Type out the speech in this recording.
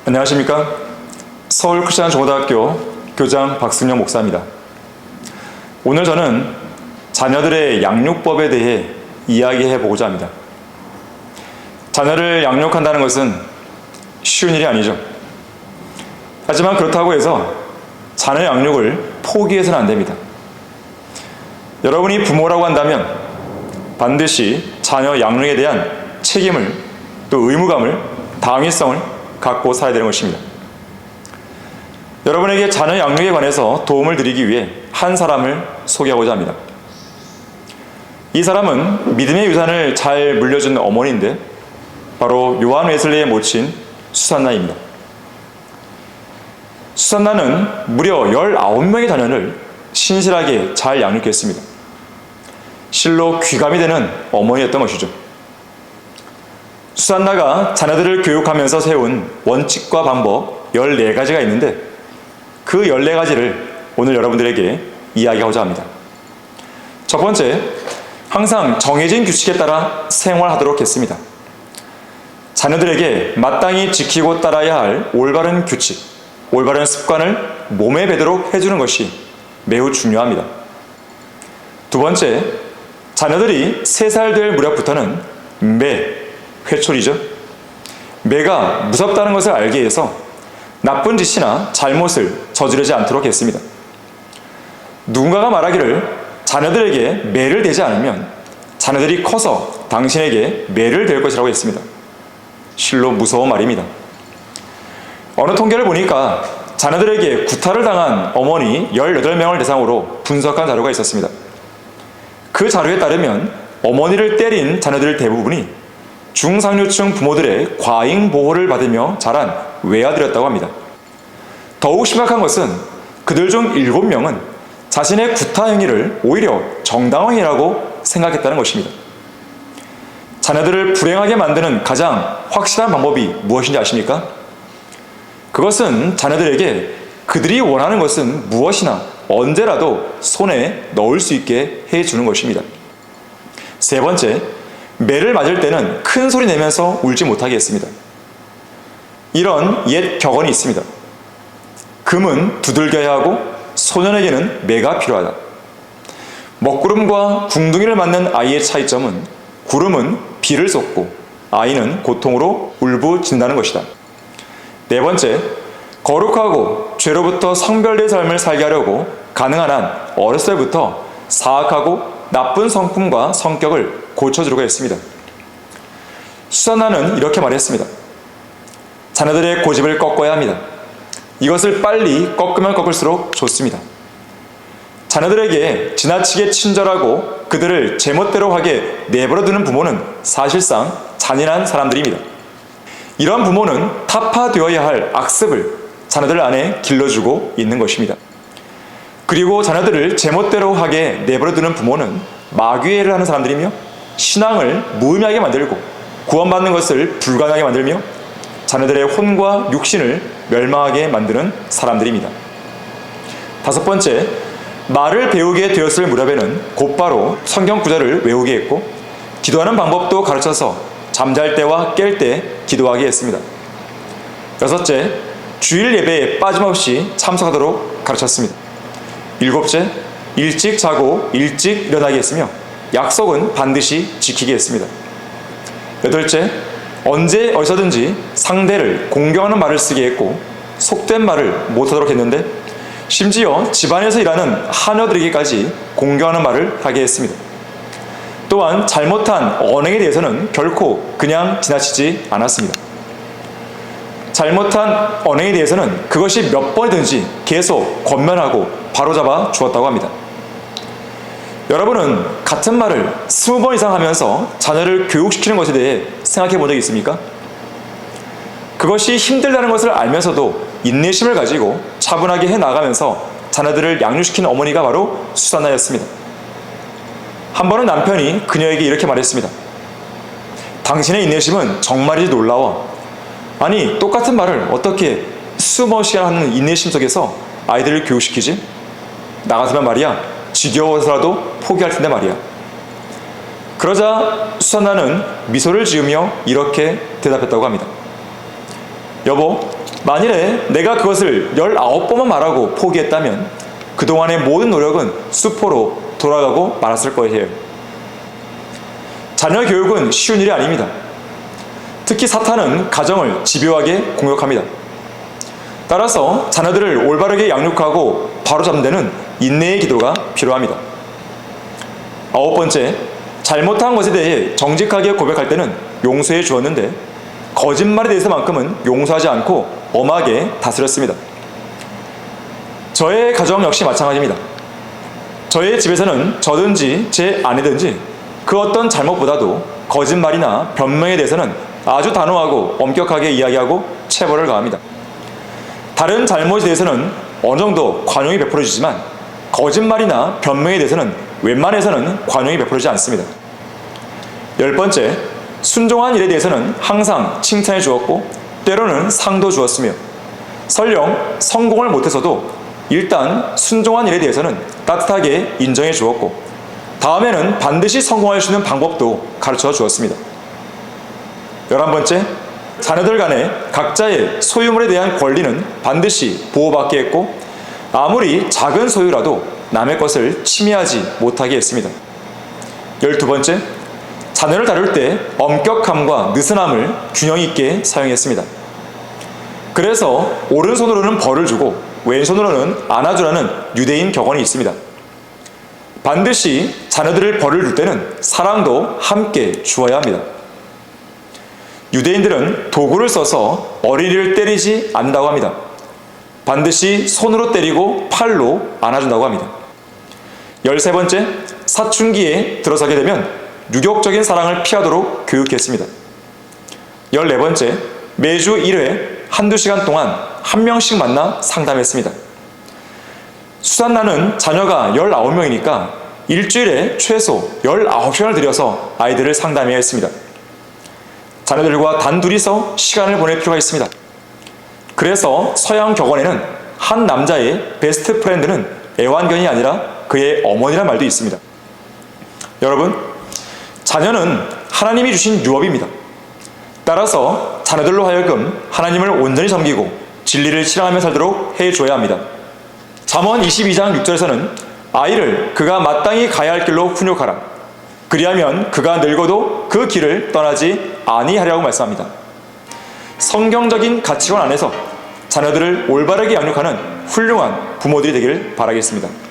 안녕하십니까? 서울 크리스천 중고등학교 교장 박승영 목사입니다. 오늘 저는 자녀들의 양육법에 대해 이야기해 보고자 합니다. 자녀를 양육한다는 것은 쉬운 일이 아니죠. 하지만 그렇다고 해서 자녀 양육을 포기해서는 안 됩니다. 여러분이 부모라고 한다면 반드시 자녀 양육에 대한 책임을 또 의무감을 당위성을 갖고 살아야 되는 것입니다. 여러분에게 자녀 양육에 관해서 도움을 드리기 위해 한 사람을 소개하고자 합니다. 이 사람은 믿음의 유산을 잘 물려준 어머니인데 바로 요한 웨슬리의 모친 수산나입니다. 수산나는 무려 19명의 자녀를 신실하게 잘 양육했습니다. 실로 귀감이 되는 어머니였던 것이죠. 수산나가 자녀들을 교육하면서 세운 원칙과 방법 14가지가 있는데 그 14가지를 오늘 여러분들에게 이야기하고자 합니다. 첫 번째, 항상 정해진 규칙에 따라 생활하도록 했습니다. 자녀들에게 마땅히 지키고 따라야 할 올바른 규칙, 올바른 습관을 몸에 배도록 해주는 것이 매우 중요합니다. 두 번째, 자녀들이 3살 될 무렵부터는 회초리죠. 매가 무섭다는 것을 알게 해서 나쁜 짓이나 잘못을 저지르지 않도록 했습니다. 누군가가 말하기를 자녀들에게 매를 대지 않으면 자녀들이 커서 당신에게 매를 댈 것이라고 했습니다. 실로 무서운 말입니다. 어느 통계를 보니까 자녀들에게 구타를 당한 어머니 18명을 대상으로 분석한 자료가 있었습니다. 그 자료에 따르면 어머니를 때린 자녀들 대부분이 중상류층 부모들의 과잉 보호를 받으며 자란 외아들이었다고 합니다. 더욱 심각한 것은 그들 중 7명은 자신의 구타 행위를 오히려 정당행위라고 생각했다는 것입니다. 자녀들을 불행하게 만드는 가장 확실한 방법이 무엇인지 아십니까? 그것은 자녀들에게 그들이 원하는 것은 무엇이나 언제라도 손에 넣을 수 있게 해주는 것입니다. 세 번째, 매를 맞을 때는 큰 소리 내면서 울지 못하게 했습니다. 이런 옛 격언이 있습니다. 금은 두들겨야 하고 소년에게는 매가 필요하다. 먹구름과 궁둥이를 맞는 아이의 차이점은 구름은 비를 쏟고 아이는 고통으로 울부짖는다는 것이다. 네 번째, 거룩하고 죄로부터 성별된 삶을 살게 하려고 가능한 한 어렸을 때부터 사악하고 나쁜 성품과 성격을 고쳐주려고 했습니다. 수산나는 이렇게 말했습니다. 자녀들의 고집을 꺾어야 합니다. 이것을 빨리 꺾으면 꺾을수록 좋습니다. 자녀들에게 지나치게 친절하고 그들을 제멋대로 하게 내버려두는 부모는 사실상 잔인한 사람들입니다. 이런 부모는 타파되어야 할 악습을 자녀들 안에 길러주고 있는 것입니다. 그리고 자녀들을 제멋대로 하게 내버려두는 부모는 마귀애를 하는 사람들이며 신앙을 무의미하게 만들고 구원받는 것을 불가능하게 만들며 자녀들의 혼과 육신을 멸망하게 만드는 사람들입니다. 다섯 번째, 말을 배우게 되었을 무렵에는 곧바로 성경 구절을 외우게 했고 기도하는 방법도 가르쳐서 잠잘 때와 깰 때 기도하게 했습니다. 여섯째, 주일 예배에 빠짐없이 참석하도록 가르쳤습니다. 일곱째, 일찍 자고 일찍 일어나게 했으며 약속은 반드시 지키게 했습니다. 여덟째, 언제 어디서든지 상대를 공경하는 말을 쓰게 했고 속된 말을 못하도록 했는데 심지어 집안에서 일하는 하녀들에게까지 공경하는 말을 하게 했습니다. 또한 잘못한 언행에 대해서는 결코 그냥 지나치지 않았습니다. 잘못한 언행에 대해서는 그것이 몇 번이든지 계속 권면하고 바로잡아 주었다고 합니다. 여러분은 같은 말을 20번 이상 하면서 자녀를 교육시키는 것에 대해 생각해 본 적이 있습니까? 그것이 힘들다는 것을 알면서도 인내심을 가지고 차분하게 해나가면서 자녀들을 양육시키는 어머니가 바로 수산나였습니다. 한 번은 남편이 그녀에게 이렇게 말했습니다. 당신의 인내심은 정말이지 놀라워. 아니, 똑같은 말을 어떻게 20시간 하는 인내심 속에서 아이들을 교육시키지? 나 같으면 말이야, 지겨워서라도 포기할 텐데 말이야. 그러자 수산나는 미소를 지으며 이렇게 대답했다고 합니다. 여보, 만일에 내가 그것을 19번만 말하고 포기했다면 그동안의 모든 노력은 수포로 돌아가고 말았을 거예요. 자녀 교육은 쉬운 일이 아닙니다. 특히 사탄은 가정을 집요하게 공격합니다. 따라서 자녀들을 올바르게 양육하고 바로잡는 데는 인내의 기도가 필요합니다. 9번째, 잘못한 것에 대해 정직하게 고백할 때는 용서해 주었는데 거짓말에 대해서만큼은 용서하지 않고 엄하게 다스렸습니다. 저의 가정 역시 마찬가지입니다. 저의 집에서는 저든지 제 아내든지 그 어떤 잘못보다도 거짓말이나 변명에 대해서는 아주 단호하고 엄격하게 이야기하고 체벌을 가합니다. 다른 잘못에 대해서는 어느 정도 관용이 베풀어지지만 거짓말이나 변명에 대해서는 웬만해서는 관용이 베풀어지지 않습니다. 10번째, 순종한 일에 대해서는 항상 칭찬해 주었고 때로는 상도 주었으며 설령 성공을 못해서도 일단 순종한 일에 대해서는 따뜻하게 인정해 주었고 다음에는 반드시 성공할 수 있는 방법도 가르쳐 주었습니다. 11번째, 자녀들 간에 각자의 소유물에 대한 권리는 반드시 보호받게 했고 아무리 작은 소유라도 남의 것을 침해하지 못하게 했습니다. 12번째, 자녀를 다룰 때 엄격함과 느슨함을 균형 있게 사용했습니다. 그래서 오른손으로는 벌을 주고 왼손으로는 안아주라는 유대인 격언이 있습니다. 반드시 자녀들을 벌을 줄 때는 사랑도 함께 주어야 합니다. 유대인들은 도구를 써서 어린이를 때리지 않는다고 합니다. 반드시 손으로 때리고 팔로 안아준다고 합니다. 13번째, 사춘기에 들어서게 되면 유격적인 사랑을 피하도록 교육했습니다. 14번째, 매주 1회 한두 시간 동안 한 명씩 만나 상담했습니다. 수산나는 자녀가 19명이니까 일주일에 최소 19시간을 들여서 아이들을 상담해야 했습니다. 자녀들과 단둘이서 시간을 보낼 필요가 있습니다. 그래서 서양 격언에는 한 남자의 베스트 프렌드는 애완견이 아니라 그의 어머니란 말도 있습니다. 여러분, 자녀는 하나님이 주신 유업입니다. 따라서 자녀들로 하여금 하나님을 온전히 섬기고 진리를 실현하며 살도록 해줘야 합니다. 잠언 22장 6절에서는 아이를 그가 마땅히 가야 할 길로 훈육하라. 그리하면 그가 늙어도 그 길을 떠나지 아니하리라고 말씀합니다. 성경적인 가치관 안에서 자녀들을 올바르게 양육하는 훌륭한 부모들이 되기를 바라겠습니다.